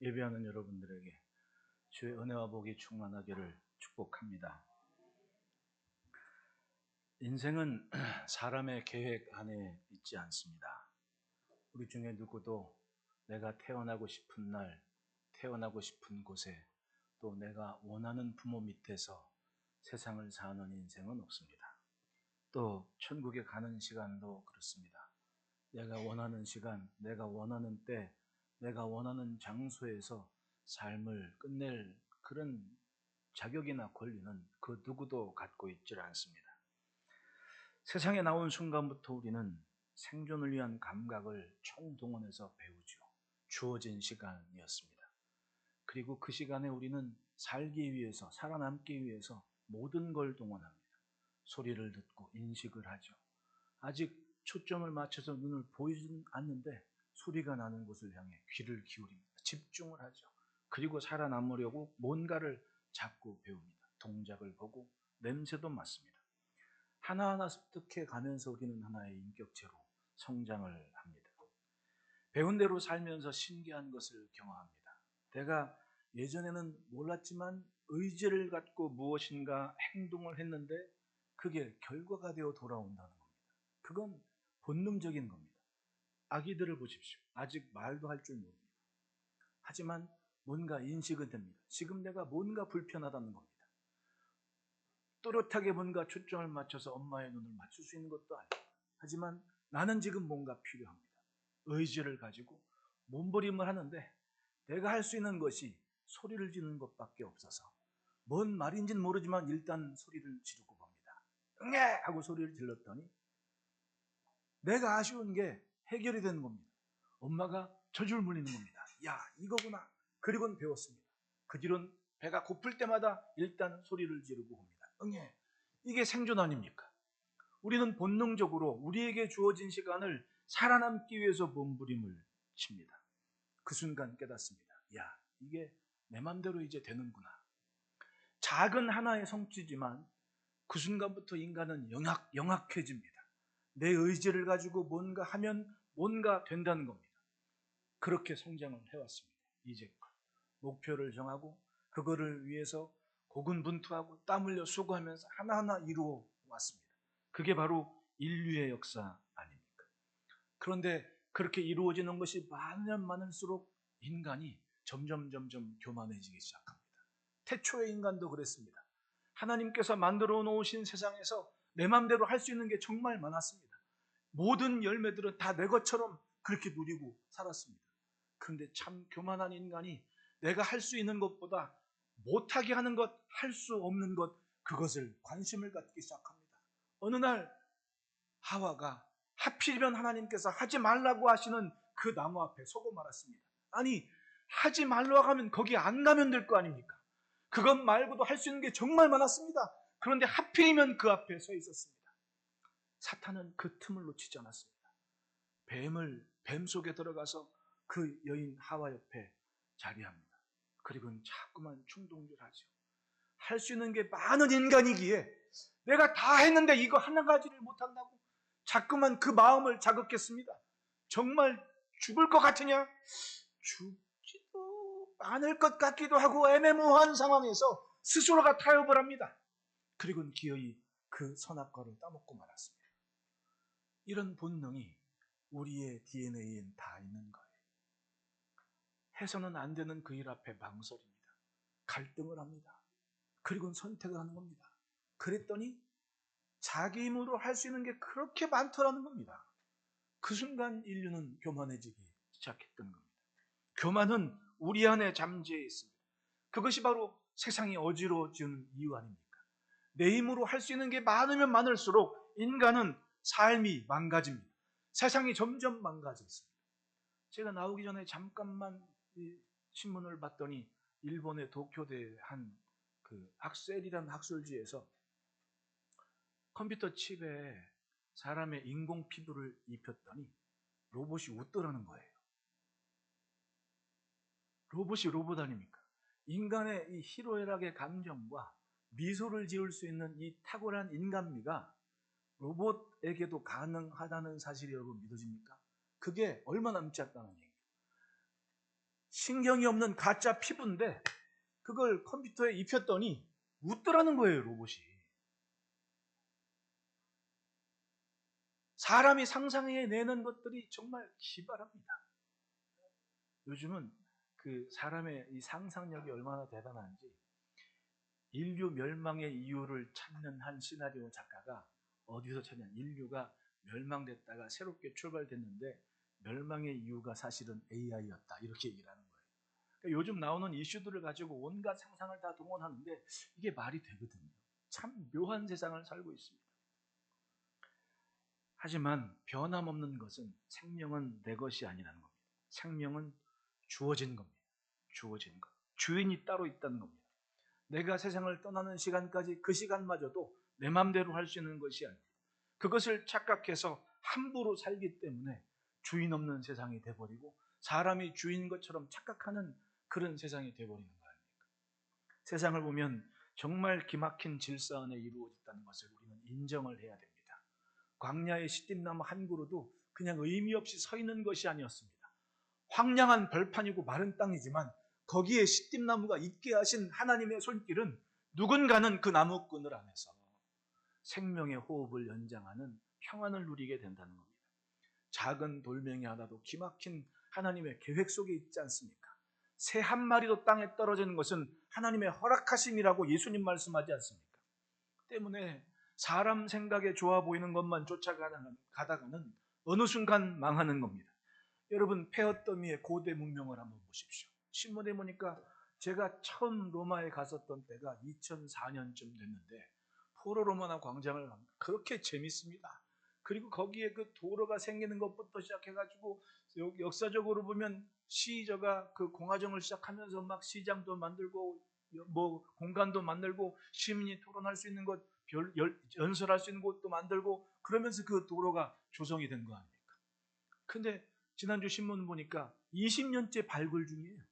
예배하는 여러분들에게 주의 은혜와 복이 충만하기를 축복합니다. 인생은 사람의 계획 안에 있지 않습니다. 우리 중에 누구도 내가 태어나고 싶은 날, 태어나고 싶은 곳에 또 내가 원하는 부모 밑에서 세상을 사는 인생은 없습니다. 또 천국에 가는 시간도 그렇습니다. 내가 원하는 시간, 내가 원하는 때, 내가 원하는 장소에서 삶을 끝낼 그런 자격이나 권리는 그 누구도 갖고 있질 않습니다. 세상에 나온 순간부터 우리는 생존을 위한 감각을 총동원해서 배우죠. 주어진 시간이었습니다. 그리고 그 시간에 우리는 살기 위해서, 살아남기 위해서 모든 걸 동원합니다. 소리를 듣고 인식을 하죠. 아직 초점을 맞춰서 눈을 보이지는 않는데 소리가 나는 곳을 향해 귀를 기울입니다. 집중을 하죠. 그리고 살아남으려고 뭔가를 자꾸 배웁니다. 동작을 보고 냄새도 맡습니다. 하나하나 습득해 가면서 우리는 하나의 인격체로 성장을 합니다. 배운 대로 살면서 신기한 것을 경험합니다. 내가 예전에는 몰랐지만 의지를 갖고 무엇인가 행동을 했는데 그게 결과가 되어 돌아온다는 겁니다. 그건 본능적인 겁니다. 아기들을 보십시오. 아직 말도 할 줄 모릅니다. 하지만 뭔가 인식은 됩니다. 지금 내가 뭔가 불편하다는 겁니다. 또렷하게 뭔가 초점을 맞춰서 엄마의 눈을 맞출 수 있는 것도 아닙니다. 하지만 나는 지금 뭔가 필요합니다. 의지를 가지고 몸부림을 하는데 내가 할 수 있는 것이 소리를 지르는 것밖에 없어서 뭔 말인지는 모르지만 일단 소리를 지르고 봅니다. 응애! 하고 소리를 질렀더니 내가 아쉬운 게 해결이 되는 겁니다. 엄마가 젖을 물리는 겁니다. 야, 이거구나. 그리고는 배웠습니다. 그 뒤로는 배가 고플 때마다 일단 소리를 지르고 봅니다. 응애. 이게 생존 아닙니까? 우리는 본능적으로 우리에게 주어진 시간을 살아남기 위해서 몸부림을 칩니다. 그 순간 깨닫습니다. 야, 이게 내 맘대로 이제 되는구나. 작은 하나의 성취지만 그 순간부터 인간은 영악해집니다. 내 의지를 가지고 뭔가 하면 뭔가 된다는 겁니다. 그렇게 성장을 해왔습니다. 이제껏 목표를 정하고 그거를 위해서 고군분투하고 땀 흘려 수고하면서 하나하나 이루어 왔습니다. 그게 바로 인류의 역사 아닙니까? 그런데 그렇게 이루어지는 것이 많으면 많을수록 인간이 점점 교만해지기 시작합니다. 태초의 인간도 그랬습니다. 하나님께서 만들어 놓으신 세상에서 내 마음대로 할 수 있는 게 정말 많았습니다. 모든 열매들은 다 내 것처럼 그렇게 누리고 살았습니다. 그런데 참 교만한 인간이 내가 할 수 있는 것보다 못하게 하는 것, 할 수 없는 것, 그것을 관심을 갖기 시작합니다. 어느 날 하와가 하필이면 하나님께서 하지 말라고 하시는 그 나무 앞에 서고 말았습니다. 아니, 하지 말라고 하면 거기 안 가면 될 거 아닙니까? 그것 말고도 할 수 있는 게 정말 많았습니다. 그런데 하필이면 그 앞에 서 있었습니다. 사탄은 그 틈을 놓치지 않았습니다. 뱀 속에 들어가서 그 여인 하와 옆에 자리합니다. 그리고는 자꾸만 충동질하죠. 할 수 있는 게 많은 인간이기에 내가 다 했는데 이거 하나 가지를 못한다고 자꾸만 그 마음을 자극했습니다. 정말 죽을 것 같으냐? 죽지도 않을 것 같기도 하고 애매모호한 상황에서 스스로가 타협을 합니다. 그리고는 기어이 그 선악과를 따먹고 말았습니다. 이런 본능이 우리의 DNA엔 다 있는 거예요. 해서는 안 되는 그 일 앞에 망설입니다. 갈등을 합니다. 그리고는 선택을 하는 겁니다. 그랬더니 자기 힘으로 할 수 있는 게 그렇게 많더라는 겁니다. 그 순간 인류는 교만해지기 시작했던 겁니다. 교만은 우리 안에 잠재해 있습니다. 그것이 바로 세상이 어지러워지는 이유 아닙니까? 내 힘으로 할 수 있는 게 많으면 많을수록 인간은 삶이 망가집니다. 세상이 점점 망가졌습니다. 제가 나오기 전에 잠깐만 신문을 봤더니 일본의 도쿄대 한 그 악셀이라는 학술지에서 컴퓨터 칩에 사람의 인공 피부를 입혔더니 로봇이 웃더라는 거예요. 로봇이 로봇 아닙니까? 인간의 이 희로애락의 감정과 미소를 지을 수 있는 이 탁월한 인간미가 로봇에게도 가능하다는 사실이 여러분 믿어집니까? 그게 얼마 남지 않다는 얘기예요. 신경이 없는 가짜 피부인데 그걸 컴퓨터에 입혔더니 웃더라는 거예요, 로봇이. 사람이 상상해내는 것들이 정말 기발합니다. 요즘은 그 사람의 이 상상력이 얼마나 대단한지 인류 멸망의 이유를 찾는 한 시나리오 작가가 어디서 찾냐? 인류가 멸망됐다가 새롭게 출발됐는데 멸망의 이유가 사실은 AI였다. 이렇게 얘기를 하는 거예요. 그러니까 요즘 나오는 이슈들을 가지고 온갖 상상을 다 동원하는데 이게 말이 되거든요. 참 묘한 세상을 살고 있습니다. 하지만 변함없는 것은 생명은 내 것이 아니라는 겁니다. 생명은 주어진 겁니다. 주어진 것. 주인이 따로 있다는 겁니다. 내가 세상을 떠나는 시간까지 그 시간마저도 내 맘대로 할 수 있는 것이 아닙니다. 그것을 착각해서 함부로 살기 때문에 주인 없는 세상이 돼버리고 사람이 주인 것처럼 착각하는 그런 세상이 돼버리는 거 아닙니까? 세상을 보면 정말 기막힌 질서 안에 이루어졌다는 것을 우리는 인정을 해야 됩니다. 광야의 시띠나무 한 그루도 그냥 의미 없이 서 있는 것이 아니었습니다. 황량한 벌판이고 마른 땅이지만 거기에 시띠나무가 있게 하신 하나님의 손길은 누군가는 그 나무꾼을 안에서 생명의 호흡을 연장하는 평안을 누리게 된다는 겁니다. 작은 돌멩이 하나도 기막힌 하나님의 계획 속에 있지 않습니까? 새 한 마리도 땅에 떨어지는 것은 하나님의 허락하심이라고 예수님 말씀하지 않습니까? 때문에 사람 생각에 좋아 보이는 것만 쫓아가다가는 어느 순간 망하는 겁니다. 여러분, 페어더미의 고대 문명을 한번 보십시오. 신문에 보니까 제가 처음 로마에 갔었던 때가 2004년쯤 됐는데 포로로마나 광장을 갑니다. 그렇게 재밌습니다. 그리고 거기에 그 도로가 생기는 것부터 시작해가지고 역사적으로 보면 시저가 그 공화정을 시작하면서 막 시장도 만들고 뭐 공간도 만들고 시민이 토론할 수 있는 것, 연설할 수 있는 곳도 만들고 그러면서 그 도로가 조성이 된 거 아닙니까? 근데 지난주 신문 보니까 20년째 발굴 중이에요.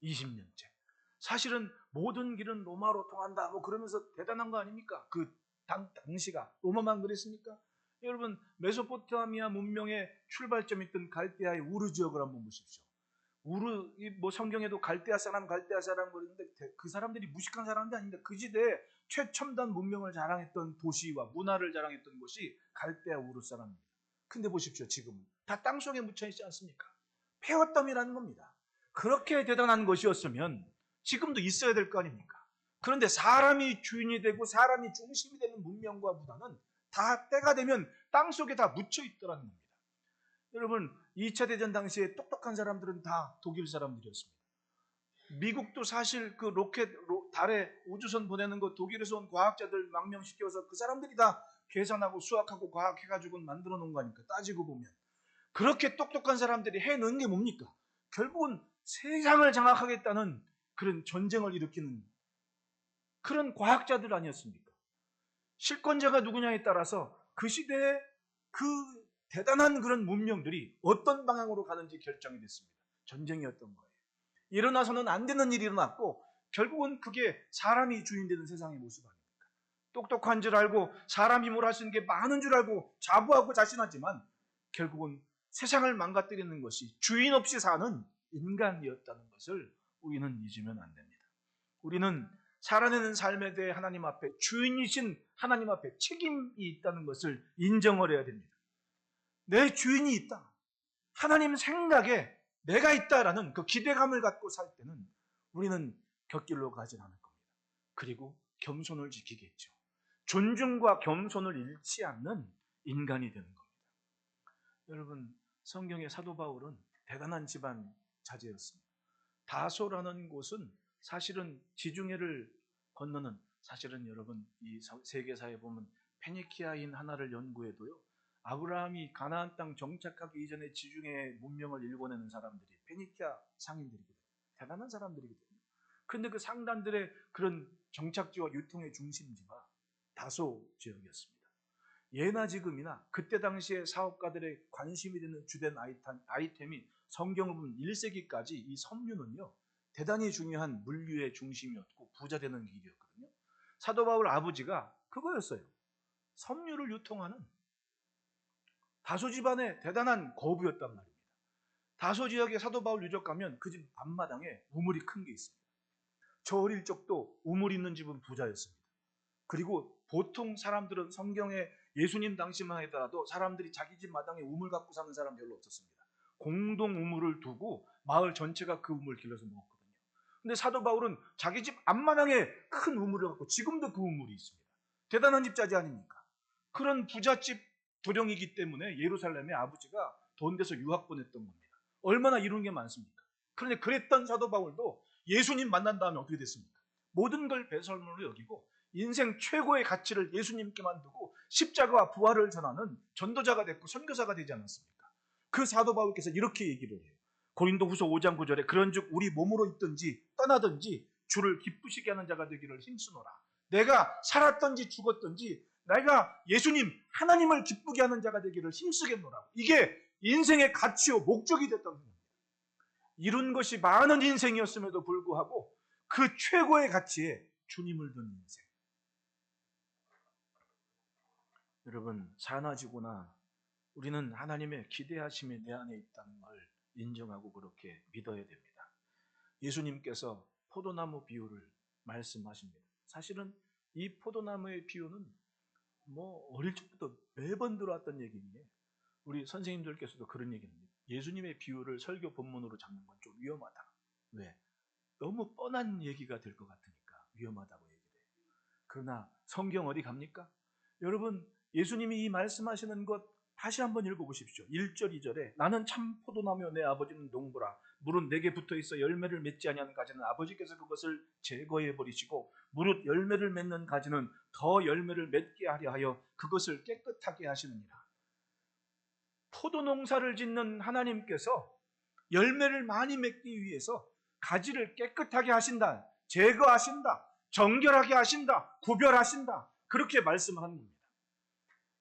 20년째. 사실은 모든 길은 로마로 통한다 뭐 그러면서 대단한 거 아닙니까? 그 당시가 로마만 그랬습니까? 여러분, 메소포타미아 문명의 출발점이 있던 갈대아의 우르 지역을 한번 보십시오. 우르, 뭐 성경에도 갈대아 사람 그러는데 그 사람들이 무식한 사람도 아닙니다. 그 시대에 최첨단 문명을 자랑했던 도시와 문화를 자랑했던 곳이 갈대아 우르 사람입니다. 근데 보십시오, 지금은 다 땅속에 묻혀 있지 않습니까? 폐허덤이라는 겁니다. 그렇게 대단한 것이었으면 지금도 있어야 될 거 아닙니까? 그런데 사람이 주인이 되고 사람이 중심이 되는 문명과 문화는 다 때가 되면 땅속에 다 묻혀 있더라는 겁니다. 여러분, 2차 대전 당시에 똑똑한 사람들은 다 독일 사람들이었습니다. 미국도 사실 그 달에 우주선 보내는 거 독일에서 온 과학자들 망명시켜서 그 사람들이 다 계산하고 수학하고 과학해가지고 만들어 놓은 거 아닙니까? 따지고 보면. 그렇게 똑똑한 사람들이 해놓은 게 뭡니까? 결국은 세상을 장악하겠다는 그런 전쟁을 일으키는 그런 과학자들 아니었습니까? 실권자가 누구냐에 따라서 그 시대에 그 대단한 그런 문명들이 어떤 방향으로 가는지 결정이 됐습니다. 전쟁이었던 거예요. 일어나서는 안 되는 일이 일어났고 결국은 그게 사람이 주인되는 세상의 모습 아닙니까? 똑똑한 줄 알고 사람이 뭘 할 수 있는 게 많은 줄 알고 자부하고 자신하지만 결국은 세상을 망가뜨리는 것이 주인 없이 사는 인간이었다는 것을 우리는 잊으면 안 됩니다. 우리는 살아내는 삶에 대해 하나님 앞에 주인이신 하나님 앞에 책임이 있다는 것을 인정을 해야 됩니다. 내 주인이 있다. 하나님 생각에 내가 있다라는 그 기대감을 갖고 살 때는 우리는 곁길로 가진 않을 겁니다. 그리고 겸손을 지키겠죠. 존중과 겸손을 잃지 않는 인간이 되는 겁니다. 여러분, 성경의 사도 바울은 대단한 집안 자제였습니다. 다소라는 곳은 사실은 지중해를 건너는, 사실은 여러분 이 세계사에 보면 페니키아인 하나를 연구해도요, 아브라함이 가나안 땅 정착하기 이전에 지중해 문명을 일궈내는 사람들이 페니키아 상인들이거든요. 대단한 사람들이거든요. 그런데 그 상단들의 그런 정착지와 유통의 중심지가 다소 지역이었습니다. 예나 지금이나 그때 당시에 사업가들의 관심이 되는 주된 아이템이 성경을 보면 1세기까지 이 섬유는요, 대단히 중요한 물류의 중심이었고 부자 되는 길이었거든요. 사도 바울 아버지가 그거였어요. 섬유를 유통하는 다소 집안의 대단한 거부였단 말입니다. 다소 지역에 사도 바울 유적 가면 그 집 앞마당에 우물이 큰 게 있습니다. 저 어릴 적도 우물 있는 집은 부자였습니다. 그리고 보통 사람들은 성경에 예수님 당시만 하더라도 사람들이 자기 집 마당에 우물 갖고 사는 사람 별로 없었습니다. 공동 우물을 두고 마을 전체가 그 우물 길러서 먹었거든요. 근데 사도 바울은 자기 집 앞마당에 큰 우물을 갖고 지금도 그 우물이 있습니다. 대단한 집자지 아닙니까? 그런 부잣집 도령이기 때문에 예루살렘에 아버지가 돈 대서 유학 보냈던 겁니다. 얼마나 이룬 게 많습니까? 그런데 그랬던 사도 바울도 예수님 만난 다음에 어떻게 됐습니까? 모든 걸 배설물로 여기고 인생 최고의 가치를 예수님께만 두고 십자가와 부활을 전하는 전도자가 됐고 선교사가 되지 않았습니까? 그 사도 바울께서 이렇게 얘기를 해요. 고린도후서 5장 9절에 그런즉 우리 몸으로 있든지 떠나든지 주를 기쁘시게 하는 자가 되기를 힘쓰노라. 내가 살았든지 죽었든지 내가 예수님 하나님을 기쁘게 하는 자가 되기를 힘쓰겠노라. 이게 인생의 가치요 목적이 됐던 겁니다. 이룬 것이 많은 인생이었음에도 불구하고 그 최고의 가치에 주님을 둔 인생. 여러분, 사나지구나 우리는 하나님의 기대하심이 내 안에 있다는 걸 인정하고 그렇게 믿어야 됩니다. 예수님께서 포도나무 비유를 말씀하십니다. 사실은 이 포도나무의 비유는 어릴 적부터 매번 들어왔던 얘기인데 우리 선생님들께서도 그런 얘기입니다. 예수님의 비유를 설교 본문으로 잡는 건 좀 위험하다. 왜? 너무 뻔한 얘기가 될 것 같으니까 위험하다고 얘기를 해요. 그러나 성경 어디 갑니까? 여러분, 예수님이 이 말씀하시는 것 다시 한번 읽어보십시오. 1절 2절에 나는 참 포도나무요 내 아버지는 농부라. 무릇 내게 붙어있어 열매를 맺지 아니하는 가지는 아버지께서 그것을 제거해 버리시고 무릇 열매를 맺는 가지는 더 열매를 맺게 하려 하여 그것을 깨끗하게 하시느니라. 포도농사를 짓는 하나님께서 열매를 많이 맺기 위해서 가지를 깨끗하게 하신다, 제거하신다, 정결하게 하신다, 구별하신다, 그렇게 말씀하는 겁니다.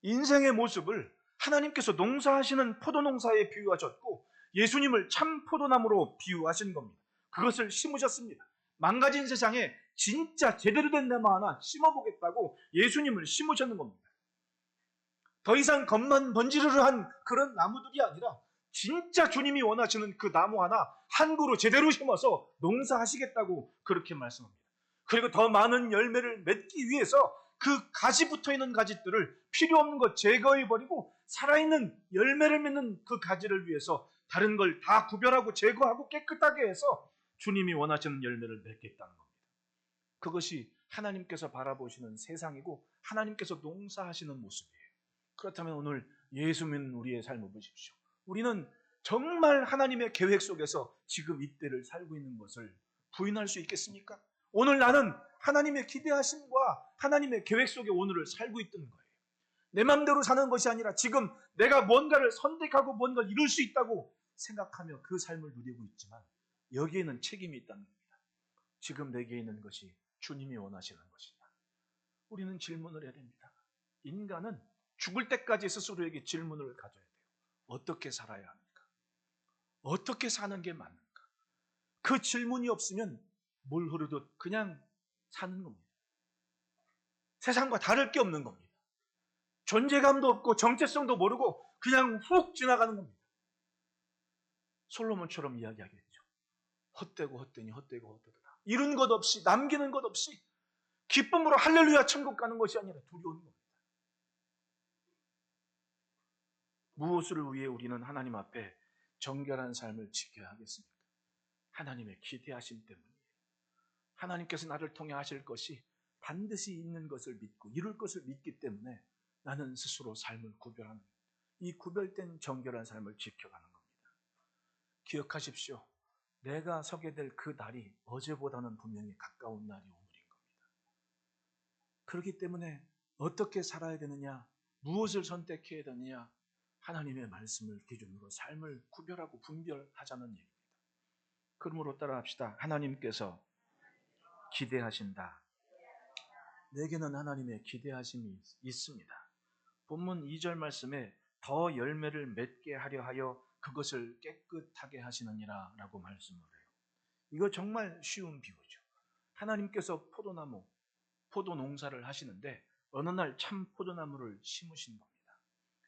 인생의 모습을 하나님께서 농사하시는 포도농사에 비유하셨고 예수님을 참 포도나무로 비유하신 겁니다. 그것을 심으셨습니다. 망가진 세상에 진짜 제대로 된 나무 하나 심어보겠다고 예수님을 심으셨는 겁니다. 더 이상 겉만 번지르르한 그런 나무들이 아니라 진짜 주님이 원하시는 그 나무 하나 한 그루 제대로 심어서 농사하시겠다고 그렇게 말씀합니다. 그리고 더 많은 열매를 맺기 위해서 그 가지 붙어있는 가지들을 필요 없는 것 제거해버리고 살아있는 열매를 맺는 그 가지를 위해서 다른 걸 다 구별하고 제거하고 깨끗하게 해서 주님이 원하시는 열매를 맺겠다는 겁니다. 그것이 하나님께서 바라보시는 세상이고 하나님께서 농사하시는 모습이에요. 그렇다면 오늘 예수 믿는 우리의 삶을 보십시오. 우리는 정말 하나님의 계획 속에서 지금 이때를 살고 있는 것을 부인할 수 있겠습니까? 오늘 나는 하나님의 기대하심과 하나님의 계획 속에 오늘을 살고 있던 거예요. 내 마음대로 사는 것이 아니라 지금 내가 뭔가를 선택하고 뭔가를 이룰 수 있다고 생각하며 그 삶을 누리고 있지만 여기에는 책임이 있다는 겁니다. 지금 내게 있는 것이 주님이 원하시는 것이냐? 우리는 질문을 해야 됩니다. 인간은 죽을 때까지 스스로에게 질문을 가져야 돼요. 어떻게 살아야 합니까? 어떻게 사는 게 맞는가? 그 질문이 없으면 뭘 흐르듯 그냥 사는 겁니다. 세상과 다를 게 없는 겁니다. 존재감도 없고 정체성도 모르고 그냥 훅 지나가는 겁니다. 솔로몬처럼 이야기하겠죠. 헛되고 헛되니 헛되고 헛되다. 이룬 것 없이 남기는 것 없이 기쁨으로 할렐루야 천국 가는 것이 아니라 두려운 겁니다. 무엇을 위해 우리는 하나님 앞에 정결한 삶을 지켜야 하겠습니까? 하나님의 기대하심 때문이에요. 하나님께서 나를 통해 하실 것이 반드시 있는 것을 믿고 이룰 것을 믿기 때문에 나는 스스로 삶을 구별하는 이 구별된 정결한 삶을 지켜가는 겁니다. 기억하십시오. 내가 서게 될 그 날이 어제보다는 분명히 가까운 날이 오늘인 겁니다. 그렇기 때문에 어떻게 살아야 되느냐, 무엇을 선택해야 되느냐, 하나님의 말씀을 기준으로 삶을 구별하고 분별하자는 얘기입니다. 그러므로 따라합시다. 하나님께서 기대하신다. 내게는 하나님의 기대하심이 있습니다. 본문 2절 말씀에 더 열매를 맺게 하려 하여 그것을 깨끗하게 하시느니라 라고 말씀을 해요. 이거 정말 쉬운 비유죠. 하나님께서 포도 농사를 하시는데 어느 날 참 포도나무를 심으신 겁니다.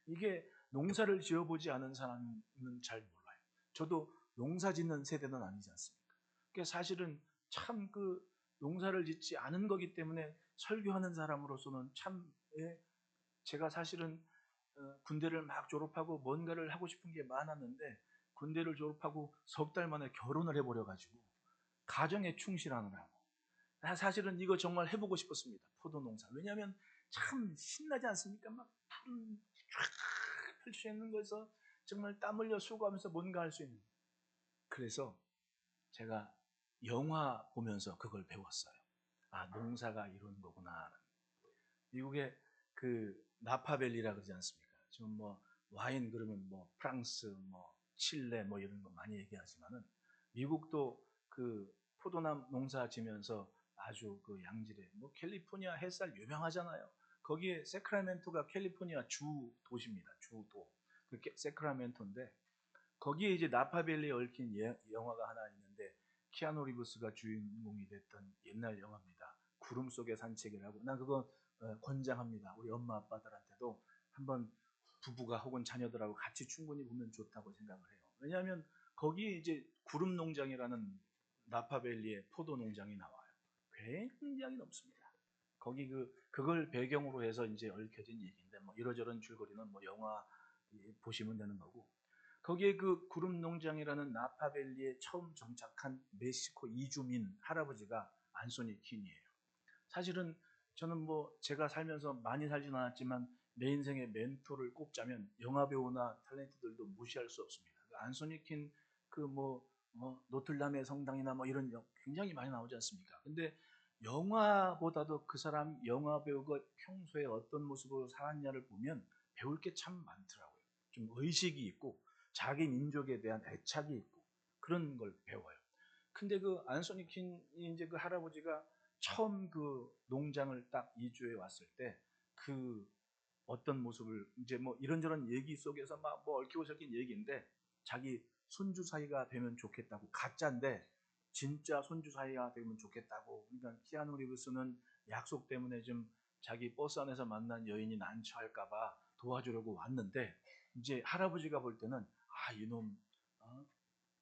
이게 농사를 지어보지 않은 사람은 잘 몰라요. 저도 농사 짓는 세대는 아니지 않습니까? 그러니까 사실은 참 그 농사를 짓지 않은 거기 때문에 설교하는 사람으로서는 참 제가 사실은 군대를 막 졸업하고 뭔가를 하고 싶은 게 많았는데 군대를 졸업하고 석 달 만에 결혼을 해버려 가지고 가정에 충실하느라고 사실은 이거 정말 해보고 싶었습니다. 포도 농사. 왜냐하면 참 신나지 않습니까? 막 푸른 쫙 펼쳐 있는 거에서 정말 땀 흘려 수고하면서 뭔가 할 수 있는. 그래서 제가 영화 보면서 그걸 배웠어요. 아, 농사가 이런 거구나. 미국의 그 나파밸리라 그러지 않습니까? 지금 뭐 와인 그러면 뭐 프랑스, 뭐 칠레 뭐 이런 거 많이 얘기하지만은 미국도 그 포도나무 농사 지면서 아주 그 양질의 뭐 캘리포니아 햇살 유명하잖아요. 거기에 세크라멘토가 캘리포니아 주 도시입니다. 주도. 그 세크라멘토인데 거기에 이제 나파밸리에 얽힌 영화가 하나 있는데 키아누 리브스가 주인공이 됐던 옛날 영화입니다. 구름 속의 산책이라고. 난 그거 권장합니다. 우리 엄마 아빠들한테도 한번 부부가 혹은 자녀들하고 같이 충분히 보면 좋다고 생각을 해요. 왜냐하면 거기에 이제 구름 농장이라는 나파밸리의 포도 농장이 나와요. 굉장히 넓습니다. 거기 그걸 배경으로 해서 이제 얽혀진 얘기인데 뭐 이러저런 줄거리는 뭐 영화 보시면 되는 거고. 거기에 그 구름 농장이라는 나파밸리에 처음 정착한 멕시코 이주민 할아버지가 안소니 퀸이에요. 사실은 저는 뭐 제가 살면서 많이 살진 않았지만 내 인생의 멘토를 꼽자면 영화배우나 탤런트들도 무시할 수 없습니다. 안소니 퀸 뭐 노틀담의 성당이나 뭐 이런 굉장히 많이 나오지 않습니까? 근데 영화보다도 그 사람 영화배우가 평소에 어떤 모습으로 살았냐를 보면 배울 게 참 많더라고요. 좀 의식이 있고 자기 민족에 대한 애착이 있고 그런 걸 배워요. 근데 그 안소니 퀸이 이제 그 할아버지가 처음 그 농장을 딱 이주해 왔을 때 그 어떤 모습을 이제 뭐 이런저런 얘기 속에서 막 뭐 얽히고 설킨 얘기인데 자기 손주 사이가 되면 좋겠다고 가짜인데 진짜 손주 사이가 되면 좋겠다고. 그러니까 키아누 리브스는 약속 때문에 좀 자기 버스 안에서 만난 여인이 난처할까봐 도와주려고 왔는데 이제 할아버지가 볼 때는 아 이놈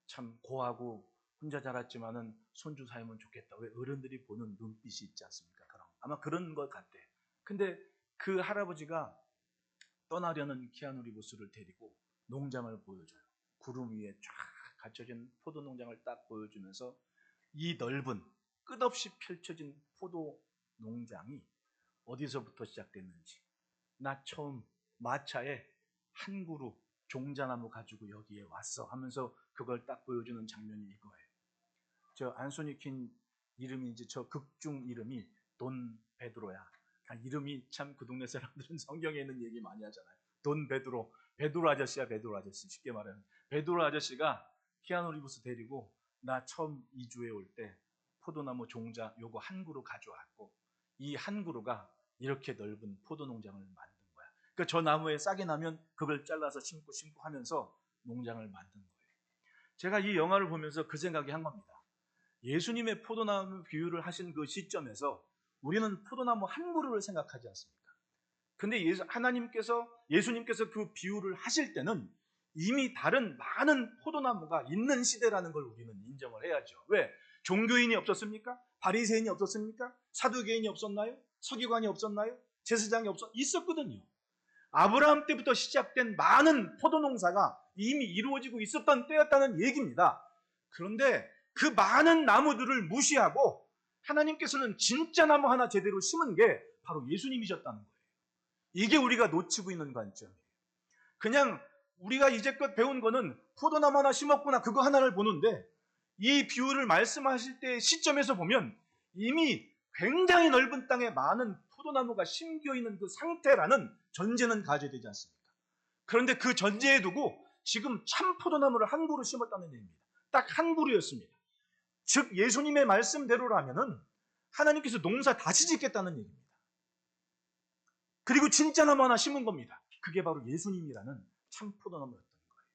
참 고하고 혼자 자랐지만은 손주 사이면 좋겠다. 왜 어른들이 보는 눈빛이 있지 않습니까? 그런 아마 그런 것 같대. 근데 그 할아버지가 떠나려는 키아누 리브스를 데리고 농장을 보여줘요. 구름 위에 쫙 갖춰진 포도 농장을 딱 보여주면서 이 넓은 끝없이 펼쳐진 포도 농장이 어디서부터 시작됐는지 나 처음 마차에 한 그루 종자나무 가지고 여기에 왔어 하면서 그걸 딱 보여주는 장면이 이거예요. 저 안소니 퀸 이름이 이제 저 극중 이름이 돈 베드로야. 이름이 참 그 동네 사람들은 성경에 있는 얘기 많이 하잖아요. 돈 베드로, 베드로 아저씨야. 베드로 아저씨 쉽게 말하면 베드로 아저씨가 키아누 리브스 데리고 나 처음 이주해 올 때 포도나무 종자 요거 한 그루 가져왔고 이 한 그루가 이렇게 넓은 포도 농장을 만든 거야. 그러니까 저 나무에 싹이 나면 그걸 잘라서 심고 하면서 농장을 만든 거예요. 제가 이 영화를 보면서 그 생각이 한 겁니다. 예수님의 포도나무 비유를 하신 그 시점에서 우리는 포도나무 한 그루를 생각하지 않습니까? 근데 예수님께서 그 비유를 하실 때는 이미 다른 많은 포도나무가 있는 시대라는 걸 우리는 인정을 해야죠. 왜? 종교인이 없었습니까? 바리새인이 없었습니까? 사두개인이 없었나요? 서기관이 없었나요? 제사장이 있었거든요. 아브라함 때부터 시작된 많은 포도농사가 이미 이루어지고 있었던 때였다는 얘기입니다. 그런데 그 많은 나무들을 무시하고 하나님께서는 진짜 나무 하나 제대로 심은 게 바로 예수님이셨다는 거예요. 이게 우리가 놓치고 있는 관점이에요. 그냥 우리가 이제껏 배운 거는 포도나무 하나 심었구나 그거 하나를 보는데 이 비유를 말씀하실 때의 시점에서 보면 이미 굉장히 넓은 땅에 많은 포도나무가 심겨 있는 그 상태라는 전제는 가져야 되지 않습니까? 그런데 그 전제에 두고 지금 참 포도나무를 한 그루 심었다는 얘기입니다. 딱 한 그루였습니다. 즉 예수님의 말씀대로라면은 하나님께서 농사 다시 짓겠다는 얘기입니다. 그리고 진짜 나무 하나 심은 겁니다. 그게 바로 예수님이라는 참 포도나무였던 거예요.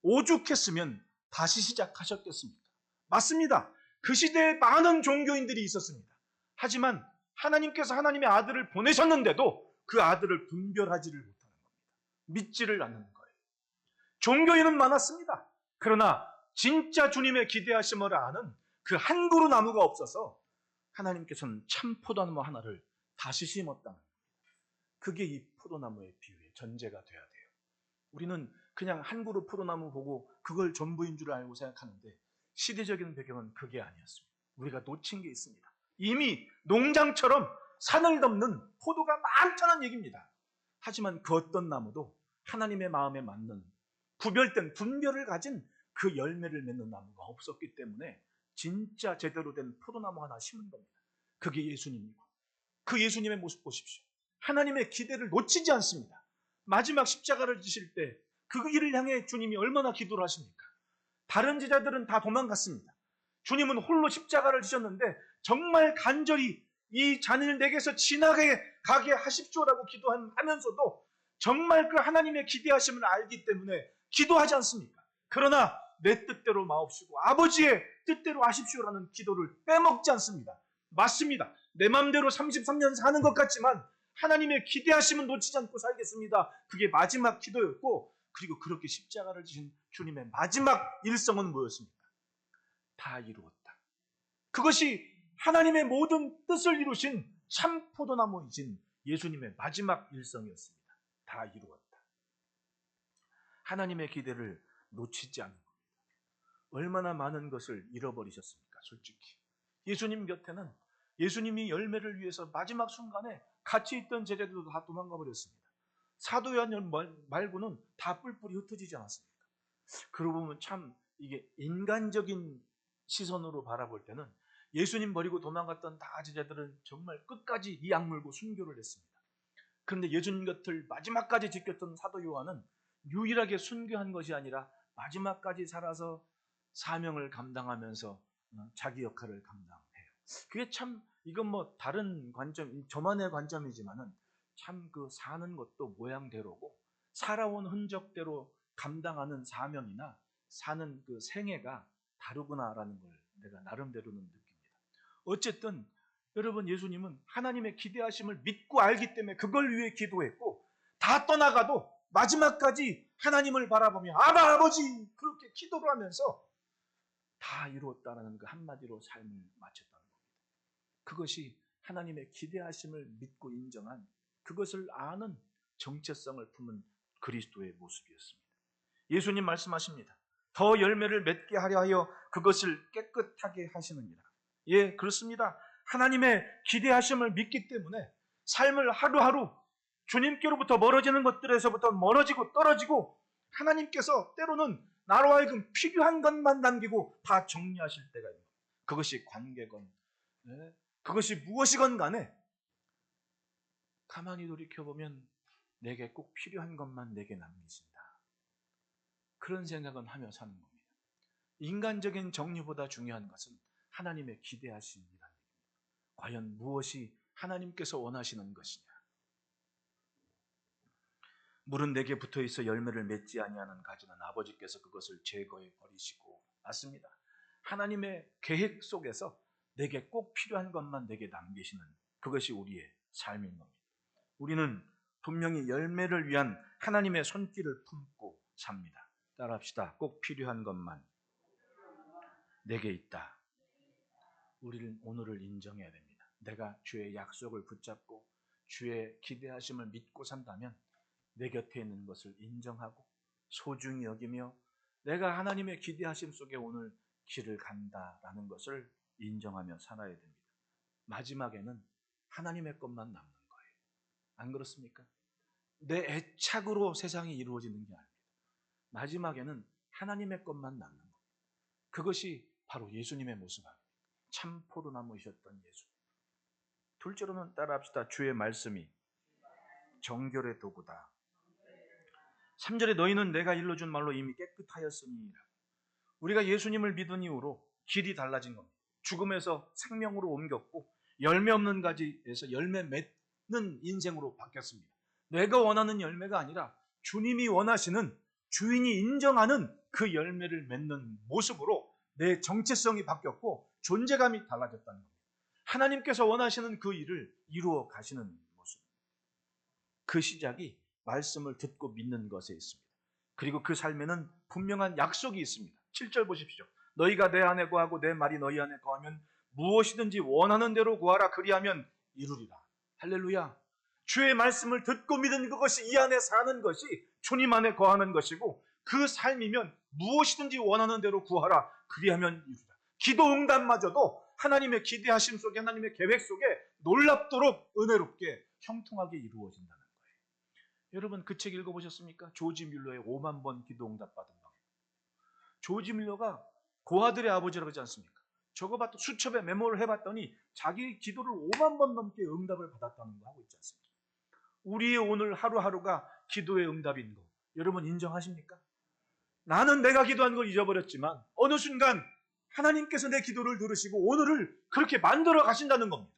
오죽했으면 다시 시작하셨겠습니까? 맞습니다. 그 시대에 많은 종교인들이 있었습니다. 하지만 하나님께서 하나님의 아들을 보내셨는데도 그 아들을 분별하지를 못하는 겁니다. 믿지를 않는 거예요. 종교인은 많았습니다. 그러나 진짜 주님의 기대하심을 아는 그 한 그루 나무가 없어서 하나님께서는 참 포도나무 하나를 다시 심었다는 겁니다. 그게 이 포도나무의 비유의 전제가 돼야 돼요. 우리는 그냥 한 그루 포도나무 보고 그걸 전부인 줄 알고 생각하는데 시대적인 배경은 그게 아니었습니다. 우리가 놓친 게 있습니다. 이미 농장처럼 산을 덮는 포도가 많다는 얘기입니다. 하지만 그 어떤 나무도 하나님의 마음에 맞는 구별된 분별을 가진 그 열매를 맺는 나무가 없었기 때문에 진짜 제대로 된 포도나무 하나 심은 겁니다. 그게 예수님이고 그 예수님의 모습 보십시오. 하나님의 기대를 놓치지 않습니다. 마지막 십자가를 지실 때 그 일을 향해 주님이 얼마나 기도를 하십니까? 다른 제자들은 다 도망갔습니다. 주님은 홀로 십자가를 지셨는데 정말 간절히 이 잔을 내게서 지나게 가게 하십시오라고 기도하면서도 정말 그 하나님의 기대하심을 알기 때문에 기도하지 않습니까? 그러나 내 뜻대로 마옵시고 아버지의 뜻대로 하십시오라는 기도를 빼먹지 않습니다. 맞습니다. 내 마음대로 33년 사는 것 같지만 하나님의 기대하심은 놓치지 않고 살겠습니다. 그게 마지막 기도였고, 그리고 그렇게 십자가를 지신 주님의 마지막 일성은 뭐였습니까? 다 이루었다. 그것이 하나님의 모든 뜻을 이루신 참 포도나무이신 예수님의 마지막 일성이었습니다. 다 이루었다. 하나님의 기대를 놓치지 않는 겁니다. 얼마나 많은 것을 잃어버리셨습니까? 솔직히 예수님 곁에는 예수님이 열매를 위해서 마지막 순간에 같이 있던 제자들도 다 도망가 버렸습니다. 사도 요한 말고는 다 뿔뿔이 흩어지지 않았습니까? 그러고 보면 참 이게 인간적인 시선으로 바라볼 때는 예수님 버리고 도망갔던 다 제자들은 정말 끝까지 이 악물고 순교를 했습니다. 그런데 예수님 곁을 마지막까지 지켰던 사도 요한은 유일하게 순교한 것이 아니라 마지막까지 살아서 사명을 감당하면서 자기 역할을 감당해요. 그게 참 이건 뭐 다른 관점, 저만의 관점이지만은 참 그 사는 것도 모양대로고 살아온 흔적대로 감당하는 사명이나 사는 그 생애가 다르구나라는 걸 내가 나름대로는 느낍니다. 어쨌든 여러분, 예수님은 하나님의 기대하심을 믿고 알기 때문에 그걸 위해 기도했고, 다 떠나가도 마지막까지 하나님을 바라보며 아바 아버지 그렇게 기도를 하면서 다 이루었다라는 그 한마디로 삶을 마쳤다는 겁니다. 그것이 하나님의 기대하심을 믿고 인정한, 그것을 아는 정체성을 품은 그리스도의 모습이었습니다. 예수님 말씀하십니다. 더 열매를 맺게 하려 하여 그것을 깨끗하게 하시느니라. 예, 그렇습니다. 하나님의 기대하심을 믿기 때문에 삶을 하루하루 주님께로부터 멀어지는 것들에서부터 멀어지고 떨어지고, 하나님께서 때로는 나로 하여금 필요한 것만 남기고 다 정리하실 때가 있는 겁니다. 그것이 관계건, 그것이 무엇이건 간에 가만히 돌이켜보면 내게 꼭 필요한 것만 내게 남기신다. 그런 생각은 하며 사는 겁니다. 인간적인 정리보다 중요한 것은 하나님의 기대하심이라는 얘기입니다. 과연 무엇이 하나님께서 원하시는 것이냐. 물은 내게 붙어있어 열매를 맺지 아니하는 가지는 아버지께서 그것을 제거해 버리시고, 맞습니다. 하나님의 계획 속에서 내게 꼭 필요한 것만 내게 남기시는, 그것이 우리의 삶인 겁니다. 우리는 분명히 열매를 위한 하나님의 손길을 품고 삽니다. 따라합시다. 꼭 필요한 것만 내게 있다. 우리는 오늘을 인정해야 됩니다. 내가 주의 약속을 붙잡고 주의 기대하심을 믿고 산다면 내 곁에 있는 것을 인정하고 소중히 여기며 내가 하나님의 기대하심 속에 오늘 길을 간다라는 것을 인정하며 살아야 됩니다. 마지막에는 하나님의 것만 남는 거예요. 안 그렇습니까? 내 애착으로 세상이 이루어지는 게 아닙니다. 마지막에는 하나님의 것만 남는 겁니다. 그것이 바로 예수님의 모습 아닙니까? 참 포도나무이셨던 예수. 둘째로는 따라합시다. 주의 말씀이 정결의 도구다. 3절에 너희는 내가 일러준 말로 이미 깨끗하였으니, 우리가 예수님을 믿은 이후로 길이 달라진 겁니다. 죽음에서 생명으로 옮겼고 열매 없는 가지에서 열매 맺는 인생으로 바뀌었습니다. 내가 원하는 열매가 아니라 주님이 원하시는, 주인이 인정하는 그 열매를 맺는 모습으로 내 정체성이 바뀌었고 존재감이 달라졌다는 겁니다. 하나님께서 원하시는 그 일을 이루어 가시는 모습. 그 시작이 말씀을 듣고 믿는 것에 있습니다. 그리고 그 삶에는 분명한 약속이 있습니다. 7절 보십시오. 너희가 내 안에 거하고 내 말이 너희 안에 거하면 무엇이든지 원하는 대로 구하라. 그리하면 이루리라. 할렐루야. 주의 말씀을 듣고 믿은 그것이 이 안에 사는 것이 주님 안에 거하는 것이고, 그 삶이면 무엇이든지 원하는 대로 구하라. 그리하면 이루리라. 기도 응답마저도 하나님의 기대하심 속에, 하나님의 계획 속에 놀랍도록 은혜롭게 형통하게 이루어진다는 거예요. 여러분 그 책 읽어보셨습니까? 조지 뮬러의 5만 번 기도 응답받은 방법. 조지 뮬러가 고아들의 아버지라고 하지 않습니까? 적어봤던 수첩에 메모를 해봤더니 자기 기도를 5만 번 넘게 응답을 받았다는 거 하고 있지 않습니까? 우리의 오늘 하루하루가 기도의 응답인 거 여러분 인정하십니까? 나는 내가 기도한 걸 잊어버렸지만 어느 순간 하나님께서 내 기도를 들으시고 오늘을 그렇게 만들어 가신다는 겁니다.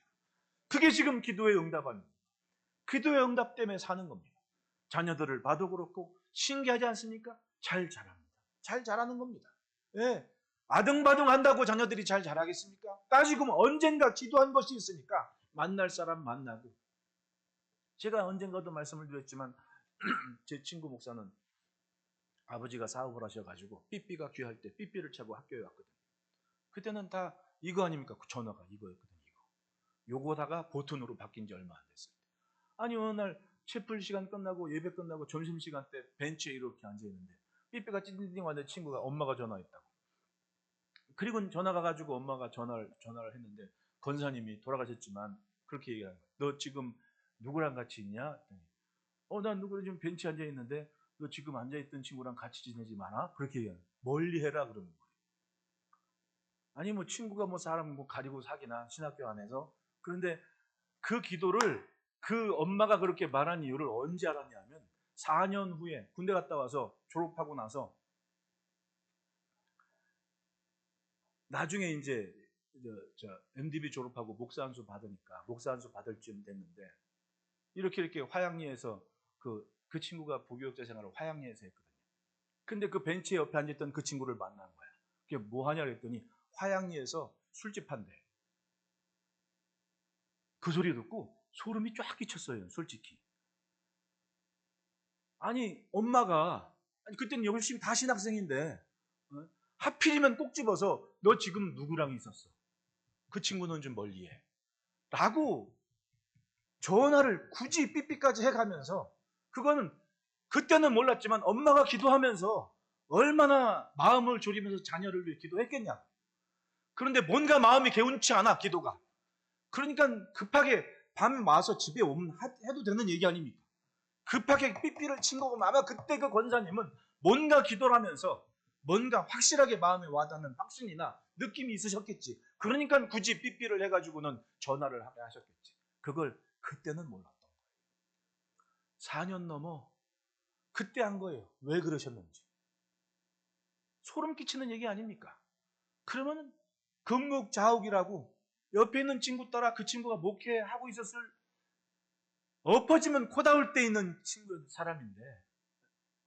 그게 지금 기도의 응답 아닙니다. 기도의 응답 때문에 사는 겁니다. 자녀들을 봐도 그렇고 신기하지 않습니까? 잘 자랍니다. 잘 자라는 겁니다. 예. 아등바등 한다고 자녀들이 잘 자라겠습니까? 따지고 보면 언젠가 기도한 것이 있으니까 만날 사람 만나고. 제가 언젠가도 말씀을 드렸지만 제 친구 목사는 아버지가 사업을 하셔가지고 삐삐가 귀할 때 삐삐를 차고 학교에 왔거든요. 그때는 다 이거 아닙니까? 전화가 이거였거든요. 요거다가 보튼으로 바뀐 지 얼마 안 됐어요. 아니 어느 날 채플 시간 끝나고 예배 끝나고 점심시간 때 벤치에 이렇게 앉아있는데 삐삐가 찡찡 왔는데 친구가 엄마가 전화했다고. 그리고 전화가 가지고 엄마가 전화를 했는데 권사님이 돌아가셨지만 그렇게 얘기하는 거예요. 너 지금 누구랑 같이 있냐? 난 누구랑 지금 벤치에 앉아있는데 너 지금 앉아있던 친구랑 같이 지내지 마라? 그렇게 얘기하는 거예요. 멀리 해라 그러는 거예요. 아니 뭐 친구가 뭐 사람 뭐 가리고 사귀나 신학교 안에서. 그런데 그 기도를 그 엄마가 그렇게 말한 이유를 언제 알았냐면 4년 후에 군대 갔다 와서 졸업하고 나서 나중에 이제 MDB 졸업하고 목사 안수 받으니까 목사 안수 받을 쯤 됐는데 이렇게 화양리에서 그 친구가 부교육자 생활을 화양리에서 했거든요. 근데 그 벤치에 옆에 앉았던 그 친구를 만난 거야. 그게 뭐 하냐 그랬더니 화양리에서 술집 한대. 그 소리 듣고 소름이 쫙 끼쳤어요. 솔직히. 아니 엄마가 그때는 열심히 다 신학생인데 하필이면 꼭 집어서 너 지금 누구랑 있었어? 그 친구는 좀 멀리해. 라고 전화를 굳이 삐삐까지 해가면서 그거는 그때는 몰랐지만 엄마가 기도하면서 얼마나 마음을 졸이면서 자녀를 위해 기도했겠냐. 그런데 뭔가 마음이 개운치 않아 기도가. 그러니까 급하게 밤 와서 집에 오면 해도 되는 얘기 아닙니까? 급하게 삐삐를 친 거고 아마 그때 그 권사님은 뭔가 기도를 하면서 뭔가 확실하게 마음에 와닿는 확신이나 느낌이 있으셨겠지. 그러니까 굳이 삐삐를 해가지고는 전화를 하게 하셨겠지. 그걸 그때는 몰랐던 거예요. 4년 넘어 그때 한 거예요. 왜 그러셨는지. 소름 끼치는 얘기 아닙니까? 그러면 금묵자욱이라고 옆에 있는 친구 따라 그 친구가 목회하고 있었을 엎어지면 코 닿을 때 있는 친구 사람인데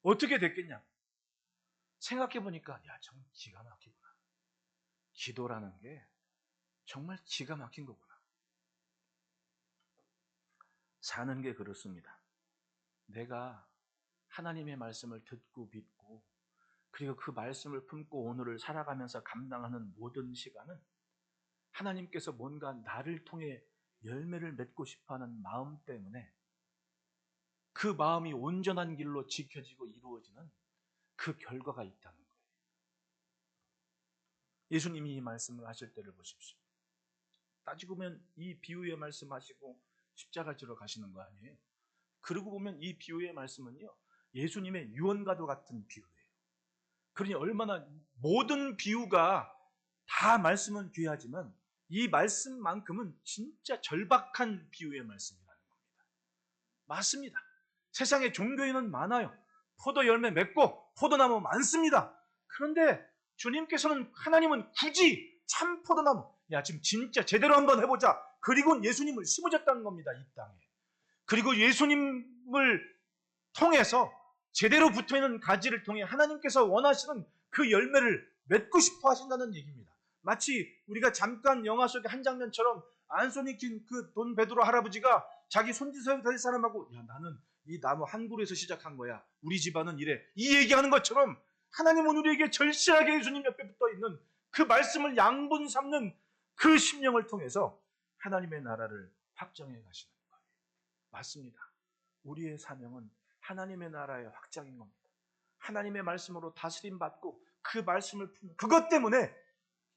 어떻게 됐겠냐? 생각해보니까 야 정말 기가 막히구나. 기도라는 게 정말 기가 막힌 거구나. 사는 게 그렇습니다. 내가 하나님의 말씀을 듣고 믿고 그리고 그 말씀을 품고 오늘을 살아가면서 감당하는 모든 시간은 하나님께서 뭔가 나를 통해 열매를 맺고 싶어하는 마음 때문에 그 마음이 온전한 길로 지켜지고 이루어지는 그 결과가 있다는 거예요. 예수님이 이 말씀을 하실 때를 보십시오. 따지고 보면 이 비유의 말씀하시고 십자가 지러 가시는 거 아니에요? 그러고 보면 이 비유의 말씀은요 예수님의 유언과도 같은 비유예요. 그러니 얼마나 모든 비유가 다 말씀은 귀하지만 이 말씀만큼은 진짜 절박한 비유의 말씀이라는 겁니다. 맞습니다. 세상에 종교인은 많아요. 포도 열매 맺고 포도나무 많습니다. 그런데 주님께서는 하나님은 굳이 참 포도나무 야 지금 진짜 제대로 한번 해보자. 그리고 예수님을 심으셨다는 겁니다. 이 땅에. 그리고 예수님을 통해서 제대로 붙어있는 가지를 통해 하나님께서 원하시는 그 열매를 맺고 싶어 하신다는 얘기입니다. 마치 우리가 잠깐 영화 속의 한 장면처럼 안소니 킨 그 돈 베드로 할아버지가 자기 손짓을 될 사람하고 야 나는 이 나무 한 그루에서 시작한 거야. 우리 집안은 이래. 이 얘기하는 것처럼 하나님은 우리에게 절실하게 예수님 옆에 붙어 있는 그 말씀을 양분 삼는 그 심령을 통해서 하나님의 나라를 확장해 가시는 거예요. 맞습니다. 우리의 사명은 하나님의 나라의 확장인 겁니다. 하나님의 말씀으로 다스림 받고 그 말씀을 푸는 그것 때문에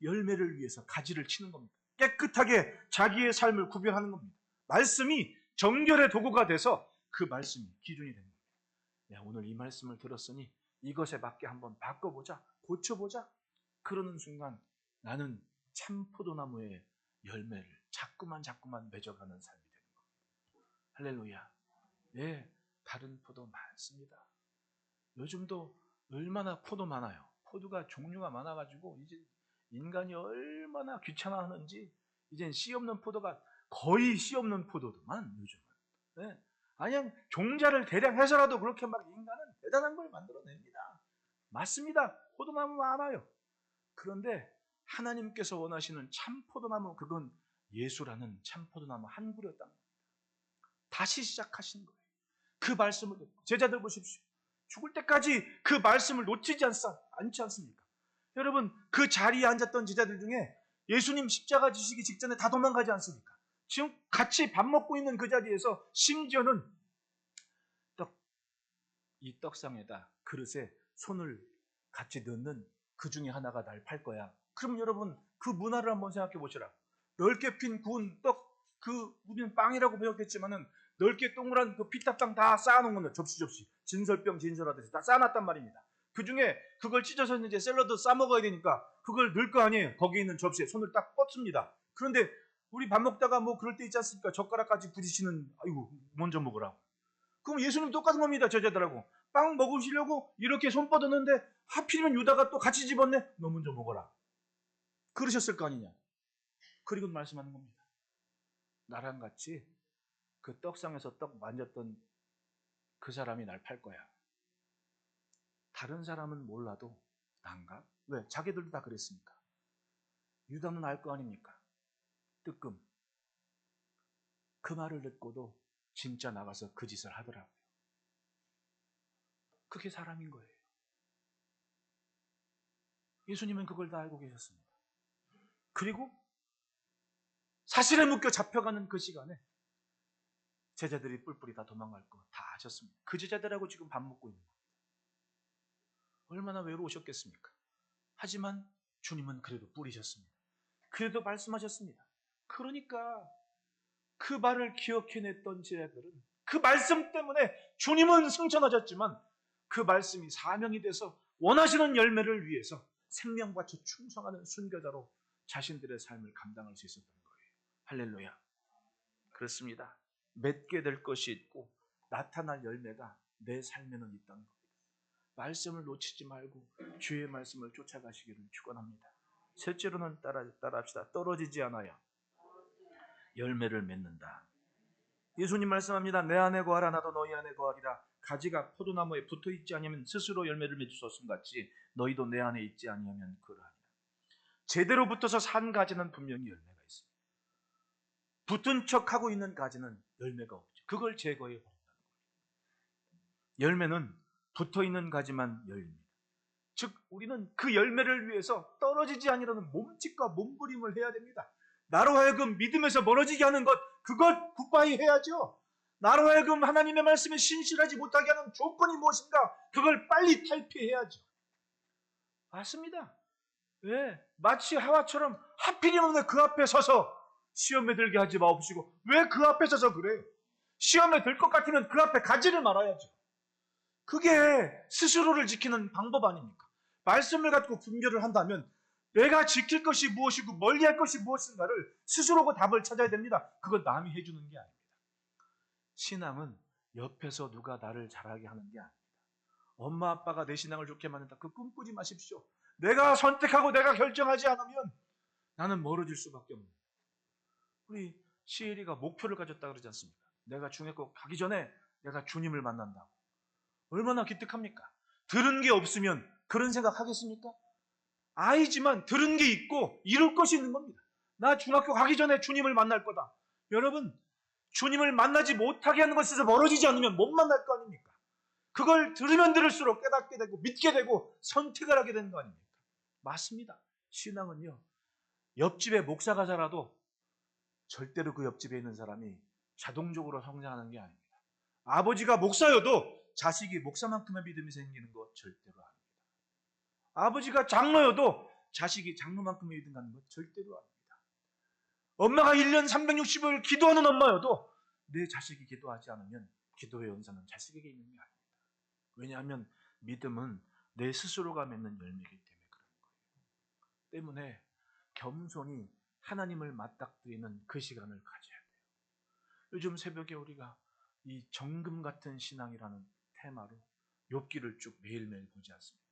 열매를 위해서 가지를 치는 겁니다. 깨끗하게 자기의 삶을 구별하는 겁니다. 말씀이 정결의 도구가 돼서 그 말씀이 기준이 됩니다. 오늘 이 말씀을 들었으니 이것에 맞게 한번 바꿔보자, 고쳐보자. 그러는 순간 나는 참 포도나무의 열매를 자꾸만 맺어가는 삶이 되는 겁니다. 할렐루야. 예, 다른 포도 많습니다. 요즘도 얼마나 포도 많아요. 포도가 종류가 많아가지고 이제 인간이 얼마나 귀찮아하는지 이젠 씨 없는 포도가 거의 씨 없는 포도도만 요즘은. 네. 그냥 종자를 대량 해서라도 그렇게 막 인간은 대단한 걸 만들어냅니다. 맞습니다. 포도나무 많아요. 그런데 하나님께서 원하시는 참 포도나무, 그건 예수라는 참 포도나무 한 그루였단 말입니다. 다시 시작하신 거예요. 그 말씀을 듣고 제자들 보십시오. 죽을 때까지 그 말씀을 놓치지 않지 않습니까? 여러분, 그 자리에 앉았던 제자들 중에 예수님 십자가 지시기 직전에 다 도망가지 않습니까? 지금 같이 밥 먹고 있는 그 자리에서 심지어는 이 떡상에다 그릇에 손을 같이 넣는 그 중에 하나가 날 팔 거야. 그럼 여러분, 그 문화를 한번 생각해 보시라. 넓게 핀 구운 떡, 우리는 빵이라고 배웠겠지만은 넓게 동그란 그 피타빵 다 쌓아놓은 건데, 접시 진설병 진설하듯이 다 쌓아놨단 말입니다. 그 중에 그걸 찢어서 이제 샐러드 싸 먹어야 되니까 그걸 넣을 거 아니에요. 거기 있는 접시에 손을 딱 뻗습니다. 그런데 우리 밥 먹다가 뭐 그럴 때 있지 않습니까? 젓가락까지 부딪히는, 아이고 먼저 먹으라고. 그럼 예수님 똑같은 겁니다. 제자들하고 빵 먹으시려고 이렇게 손 뻗었는데 하필이면 유다가 또 같이 집었네. 너 먼저 먹어라. 그러셨을 거 아니냐. 그리고 말씀하는 겁니다. 나랑 같이 그 떡상에서 떡 만졌던 그 사람이 날 팔 거야. 다른 사람은 몰라도 난가? 왜? 자기들도 다 그랬으니까. 유다는 알 거 아닙니까? 뜨끔. 그 말을 듣고도 진짜 나가서 그 짓을 하더라고요. 그게 사람인 거예요. 예수님은 그걸 다 알고 계셨습니다. 그리고 사실에 묶여 잡혀가는 그 시간에 제자들이 뿔뿔이 다 도망갈 거 다 아셨습니다. 그 제자들하고 지금 밥 먹고 있는 겁니다. 얼마나 외로우셨겠습니까? 하지만 주님은 그래도 뿌리셨습니다. 그래도 말씀하셨습니다. 그러니까 그 말을 기억해냈던 제자들은 그 말씀 때문에 주님은 승천하셨지만 그 말씀이 사명이 돼서 원하시는 열매를 위해서 생명 바쳐 충성하는 순교자로 자신들의 삶을 감당할 수 있었던 거예요. 할렐루야. 그렇습니다. 맺게 될 것이 있고 나타날 열매가 내 삶에는 있다는 겁니다. 말씀을 놓치지 말고 주의 말씀을 쫓아가시기를 축원합니다. 셋째로는 따라합시다. 떨어지지 않아요. 열매를 맺는다. 예수님 말씀합니다. 내 안에 거하라 나도 너희 안에 거하리라. 가지가 포도나무에 붙어있지 아니하면 스스로 열매를 맺을 수 없음 같이 너희도 내 안에 있지 아니하면 그러하리라. 제대로 붙어서 산 가지는 분명히 열매가 있습니다. 붙은 척하고 있는 가지는 열매가 없죠. 그걸 제거해 버린다는 겁니다. 열매는 붙어있는 가지만 열립니다. 즉 우리는 그 열매를 위해서 떨어지지 아니라는 몸짓과 몸부림을 해야 됩니다. 나로 하여금 믿음에서 멀어지게 하는 것, 그것 굿바이 해야죠. 나로 하여금 하나님의 말씀에 신실하지 못하게 하는 조건이 무엇인가, 그걸 빨리 탈피해야죠. 맞습니다. 왜? 마치 하와처럼 하필이면 그 앞에 서서 시험에 들게 하지 마옵시고, 왜 그 앞에 서서 그래요? 시험에 들 것 같으면 그 앞에 가지를 말아야죠. 그게 스스로를 지키는 방법 아닙니까? 말씀을 갖고 분별을 한다면 내가 지킬 것이 무엇이고 멀리할 것이 무엇인가를 스스로가 답을 찾아야 됩니다. 그건 남이 해주는 게 아닙니다. 신앙은 옆에서 누가 나를 잘하게 하는 게 아닙니다. 엄마 아빠가 내 신앙을 좋게 만든다. 그 꿈꾸지 마십시오. 내가 선택하고 내가 결정하지 않으면 나는 멀어질 수밖에 없는 거예요. 우리 시엘이가 목표를 가졌다 그러지 않습니까? 내가 중학교 가기 전에 내가 주님을 만난다고. 얼마나 기특합니까? 들은 게 없으면 그런 생각 하겠습니까? 아이지만 들은 게 있고 이룰 것이 있는 겁니다. 나 중학교 가기 전에 주님을 만날 거다. 여러분, 주님을 만나지 못하게 하는 것에서 멀어지지 않으면 못 만날 거 아닙니까? 그걸 들으면 들을수록 깨닫게 되고 믿게 되고 선택을 하게 되는 거 아닙니까? 맞습니다. 신앙은요, 옆집에 목사가 살아도 절대로 그 옆집에 있는 사람이 자동적으로 성장하는 게 아닙니다. 아버지가 목사여도 자식이 목사만큼의 믿음이 생기는 거 절대로 아닙니다. 아버지가 장로여도 자식이 장로만큼의 믿음 갖는 거 절대로 아닙니다. 엄마가 1년 365일 기도하는 엄마여도 내 자식이 기도하지 않으면 기도의 연산은 자식에게 있는 게 아닙니다. 왜냐하면 믿음은 내 스스로가 맺는 열매이기 때문에 그런 거예요. 때문에 겸손히 하나님을 맞닥뜨리는 그 시간을 가져야 돼요. 요즘 새벽에 우리가 이 정금 같은 신앙이라는 테마로 욥기를 쭉 매일매일 보지 않습니까?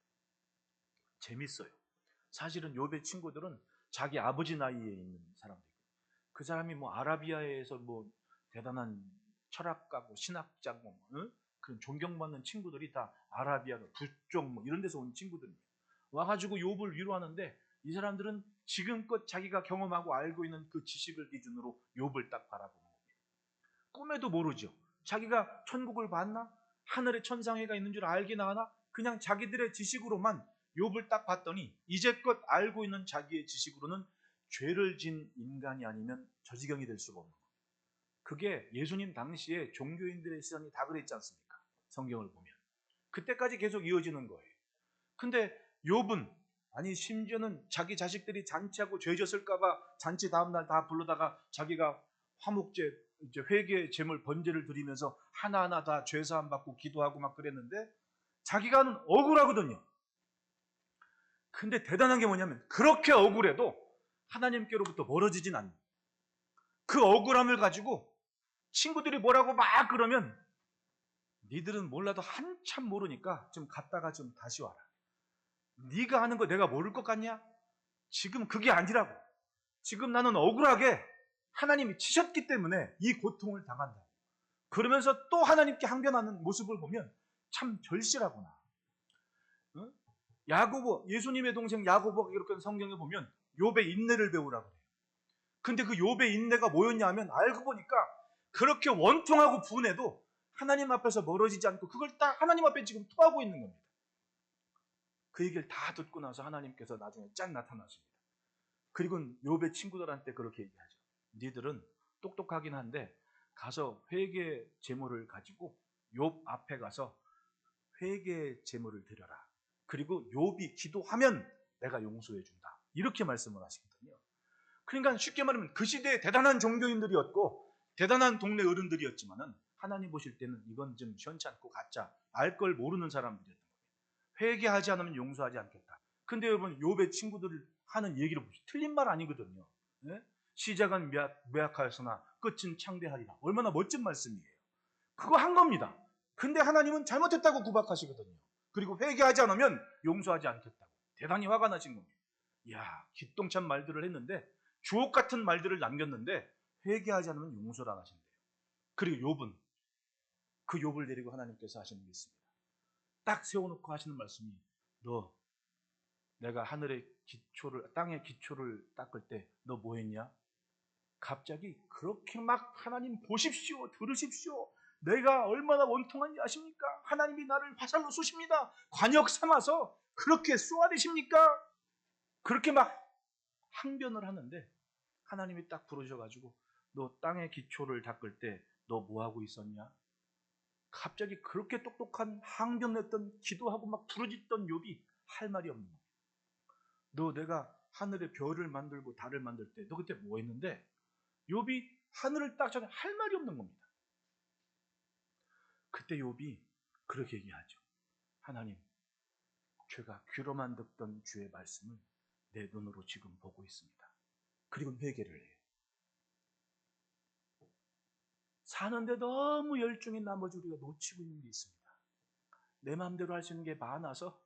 재밌어요. 사실은 욥의 친구들은 자기 아버지 나이에 있는 사람들이고, 그 사람이 뭐 아라비아에서 뭐 대단한 철학가고 신학자고 그런 존경받는 친구들이 다 아라비아 북쪽 뭐 이런 데서 온 친구들입니다. 와가지고 욥을 위로하는데 이 사람들은 지금껏 자기가 경험하고 알고 있는 그 지식을 기준으로 욥을 딱 바라보는 겁니다. 꿈에도 모르죠. 자기가 천국을 봤나? 하늘에 천상회가 있는 줄 알긴 하나? 그냥 자기들의 지식으로만 욥을 딱 봤더니 이제껏 알고 있는 자기의 지식으로는 죄를 진 인간이 아니면 저 지경이 될 수가 없는 겁니다. 그게 예수님 당시에 종교인들의 시선이 다 그랬지 않습니까? 성경을 보면. 그때까지 계속 이어지는 거예요. 근데 욥은 아니 심지어는 자기 자식들이 잔치하고 죄 졌을까봐 잔치 다음날 다 불러다가 자기가 화목제, 이제 회개 제물 번제를 드리면서 하나하나 다 죄사함 받고 기도하고 막 그랬는데 자기가 억울하거든요. 근데 대단한 게 뭐냐면 그렇게 억울해도 하나님께로부터 멀어지진 않는 그 억울함을 가지고 친구들이 뭐라고 막 그러면 니들은 몰라도 한참 모르니까 좀 갔다가 좀 다시 와라. 네가 하는 거 내가 모를 것 같냐? 지금 그게 아니라고. 지금 나는 억울하게 하나님이 치셨기 때문에 이 고통을 당한다. 그러면서 또 하나님께 항변하는 모습을 보면 참 절실하구나. 응? 야고보, 예수님의 동생 야고보가 이렇게 성경에 보면 욥의 인내를 배우라고 해요. 근데 그 욥의 인내가 뭐였냐 하면 알고 보니까 그렇게 원통하고 분해도 하나님 앞에서 멀어지지 않고 그걸 딱 하나님 앞에 지금 토하고 있는 겁니다. 그 얘기를 다 듣고 나서 하나님께서 나중에 짠 나타나십니다. 그리고 욥의 친구들한테 그렇게 얘기하죠. 니들은 똑똑하긴 한데 가서 회개 제물을 가지고 욥 앞에 가서 회개 제물을 드려라. 그리고 욥이 기도하면 내가 용서해 준다. 이렇게 말씀을 하시거든요. 그러니까 쉽게 말하면 그 시대에 대단한 종교인들이었고 대단한 동네 어른들이었지만은 하나님 보실 때는 이건 좀 시원찮고 가짜, 알 걸 모르는 사람들이었던 거예요. 회개하지 않으면 용서하지 않겠다. 근데 여러분 욥의 친구들 하는 얘기를 보시죠. 틀린 말 아니거든요. 네? 시작은 매악하였으나 끝은 창대하리라. 얼마나 멋진 말씀이에요. 그거 한 겁니다. 근데 하나님은 잘못했다고 구박하시거든요. 그리고 회개하지 않으면 용서하지 않겠다고. 대단히 화가 나신 겁니다. 이야, 기똥찬 말들을 했는데 주옥 같은 말들을 남겼는데 회개하지 않으면 용서를 안 하신대요. 그리고 욥은 그 욥을 데리고 하나님께서 하시는 게 있습니다. 딱 세워놓고 하시는 말씀이 너 내가 하늘의 기초를 땅의 기초를 닦을 때 너 뭐 했냐? 갑자기 그렇게 막 하나님 보십시오. 들으십시오. 내가 얼마나 원통한지 아십니까? 하나님이 나를 화살로 쏘십니다. 관역 삼아서 그렇게 쏘아대십니까? 그렇게 막 항변을 하는데 하나님이 딱 부르셔가지고 너 땅의 기초를 닦을 때 너 뭐하고 있었냐? 갑자기 그렇게 똑똑한 항변했던 기도하고 막 부르짖던 욥이 할 말이 없는 거야. 너 내가 하늘의 별을 만들고 달을 만들 때 너 그때 뭐 했는데? 욥이 하늘을 딱 전에 할 말이 없는 겁니다. 그때 욥이 그렇게 얘기하죠. 하나님, 제가 귀로만 듣던 주의 말씀을 내 눈으로 지금 보고 있습니다. 그리고 회개를 해요. 사는데 너무 열중인 나머지 우리가 놓치고 있는 게 있습니다. 내 마음대로 할 수 있는 게 많아서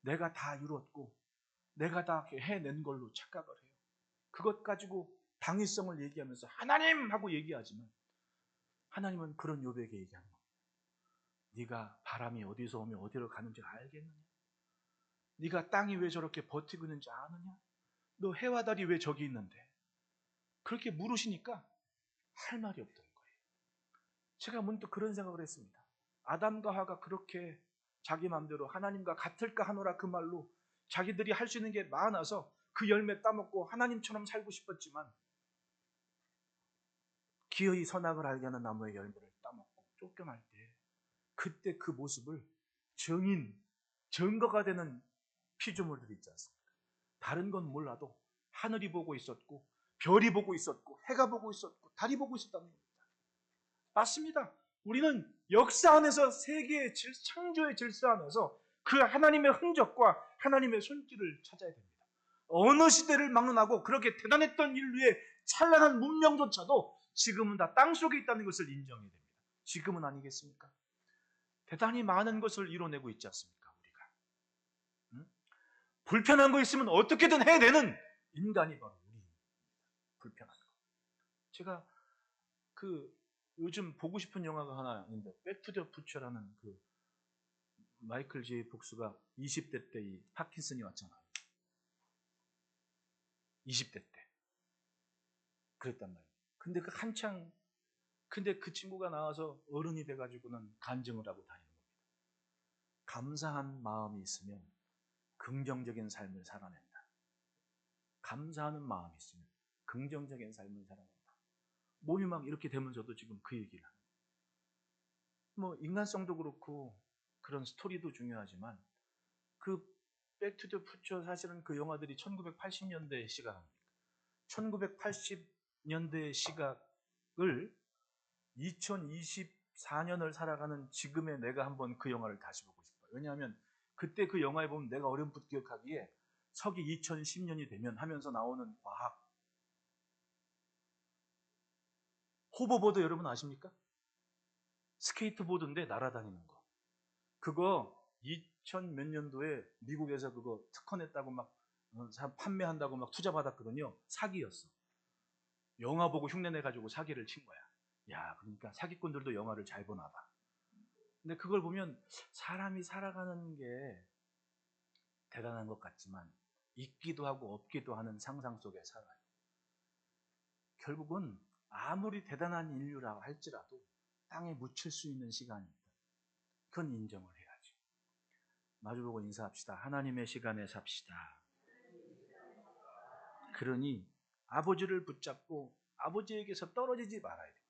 내가 다 이뤘고 내가 다 해낸 걸로 착각을 해요. 그것 가지고 당위성을 얘기하면서 하나님 하고 얘기하지만 하나님은 그런 욥에게 얘기하는 겁니다. 네가 바람이 어디서 오면 어디로 가는지 알겠느냐? 네가 땅이 왜 저렇게 버티고 있는지 아느냐? 너 해와 달이 왜 저기 있는데? 그렇게 물으시니까 할 말이 없더는 거예요. 제가 문득 그런 생각을 했습니다. 아담과 하와가 그렇게 자기 마음대로 하나님과 같을까 하노라 그 말로 자기들이 할 수 있는 게 많아서 그 열매 따먹고 하나님처럼 살고 싶었지만 기어이 선악을 알게 하는 나무의 열매를 따먹고 쫓겨날 때 그때 그 모습을 증거가 되는 피조물들이 있지 않습니까? 다른 건 몰라도 하늘이 보고 있었고 별이 보고 있었고 해가 보고 있었고 달이 보고 있었다는 겁니다. 맞습니다. 우리는 역사 안에서 세계의 창조의 질서 안에서 그 하나님의 흔적과 하나님의 손길을 찾아야 됩니다. 어느 시대를 막론하고 그렇게 대단했던 인류의 찬란한 문명조차도 지금은 다 땅속에 있다는 것을 인정해야 됩니다. 지금은 아니겠습니까? 대단히 많은 것을 이뤄내고 있지 않습니까? 우리가. 불편한 거 있으면 어떻게든 해내는 인간이 바로 우리입니다. 불편한 거. 제가 요즘 보고 싶은 영화가 하나 있는데 백투 더 퓨처라는 마이클 J 폭스가 20대 때 이 파킨슨이 왔잖아요. 20대 때. 그랬단 말이에요. 근데 그 친구가 나와서 어른이 돼가지고는 간증을 하고 다니는 겁니다. 감사한 마음이 있으면 긍정적인 삶을 살아낸다. 감사하는 마음이 있으면 긍정적인 삶을 살아낸다. 몸이 막 이렇게 되면서도 지금 그 얘기를 하는 거예요. 뭐 인간성도 그렇고 그런 스토리도 중요하지만 그 백투 더 퓨처 사실은 그 영화들이 1980년대의 시각 아닙니까? 1980년대의 시각을 2024년을 살아가는 지금의 내가 한번 그 영화를 다시 보고 싶어요. 왜냐하면 그때 그 영화에 보면 내가 어렴풋 기억하기에 서기 2010년이 되면 하면서 나오는 과학. 호버보드 여러분 아십니까? 스케이트보드인데 날아다니는 거. 그거 2000 몇 년도에 미국에서 그거 특허냈다고 막 판매한다고 막 투자 받았거든요. 사기였어. 영화 보고 흉내내가지고 사기를 친 거야. 야, 그러니까 사기꾼들도 영화를 잘 보나 봐. 근데 그걸 보면 사람이 살아가는 게 대단한 것 같지만 있기도 하고 없기도 하는 상상 속에 살아요. 결국은 아무리 대단한 인류라고 할지라도 땅에 묻힐 수 있는 시간이 있다. 그건 인정을 해야지. 마주보고 인사합시다. 하나님의 시간에 삽시다. 그러니 아버지를 붙잡고 아버지에게서 떨어지지 말아야 됩니다.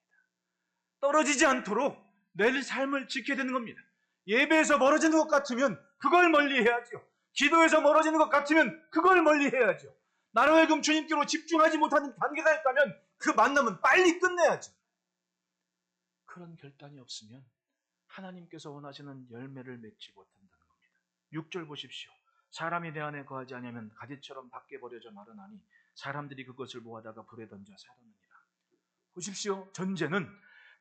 떨어지지 않도록 내 삶을 지켜야 되는 겁니다. 예배에서 멀어지는 것 같으면 그걸 멀리 해야죠. 기도에서 멀어지는 것 같으면 그걸 멀리 해야죠. 나로 하여금 주님께로 집중하지 못하는 단계가 있다면 그 만남은 빨리 끝내야죠. 그런 결단이 없으면 하나님께서 원하시는 열매를 맺지 못한다는 겁니다. 6절 보십시오. 사람이 내 안에 거하지 아니하면 가지처럼 밖에 버려져 마르나니 사람들이 그것을 모아다가 불에 던져 사르느니라. 보십시오. 전제는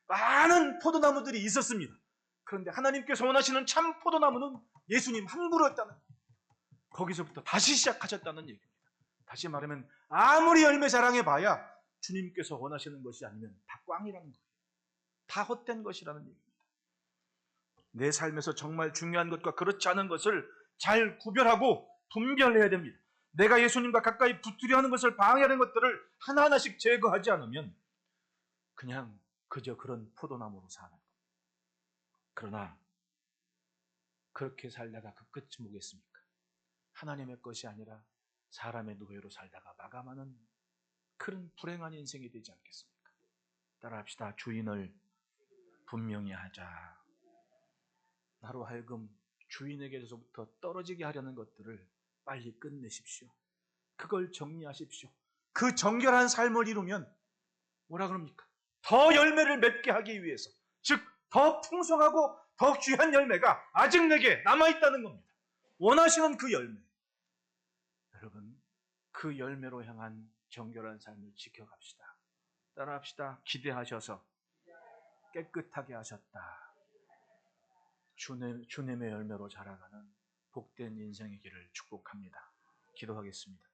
많은 포도나무들이 있었습니다. 그런데 하나님께서 원하시는 참 포도나무는 예수님 한 그루였다는 거예요. 거기서부터 다시 시작하셨다는 얘기입니다. 다시 말하면 아무리 열매 자랑해봐야 주님께서 원하시는 것이 아니면 다 꽝이라는 거예요. 다 헛된 것이라는 얘기입니다. 내 삶에서 정말 중요한 것과 그렇지 않은 것을 잘 구별하고 분별해야 됩니다. 내가 예수님과 가까이 붙으려 하는 것을 방해하는 것들을 하나하나씩 제거하지 않으면 그냥 그저 그런 포도나무로 사는 겁니다. 그러나 그렇게 살다가 그 끝이 뭐겠습니까? 하나님의 것이 아니라 사람의 노예로 살다가 마감하는 그런 불행한 인생이 되지 않겠습니까? 따라합시다. 주인을 분명히 하자. 나로 하여금 주인에게서부터 떨어지게 하려는 것들을 빨리 끝내십시오. 그걸 정리하십시오. 그 정결한 삶을 이루면 뭐라 그럽니까? 더 열매를 맺게 하기 위해서, 즉 더 풍성하고 더 귀한 열매가 아직 내게 남아있다는 겁니다. 원하시는 그 열매. 여러분, 그 열매로 향한 정결한 삶을 지켜갑시다. 따라합시다. 기대하셔서 깨끗하게 하셨다. 주님의 열매로 자라가는 복된 인생이기를 축복합니다. 기도하겠습니다.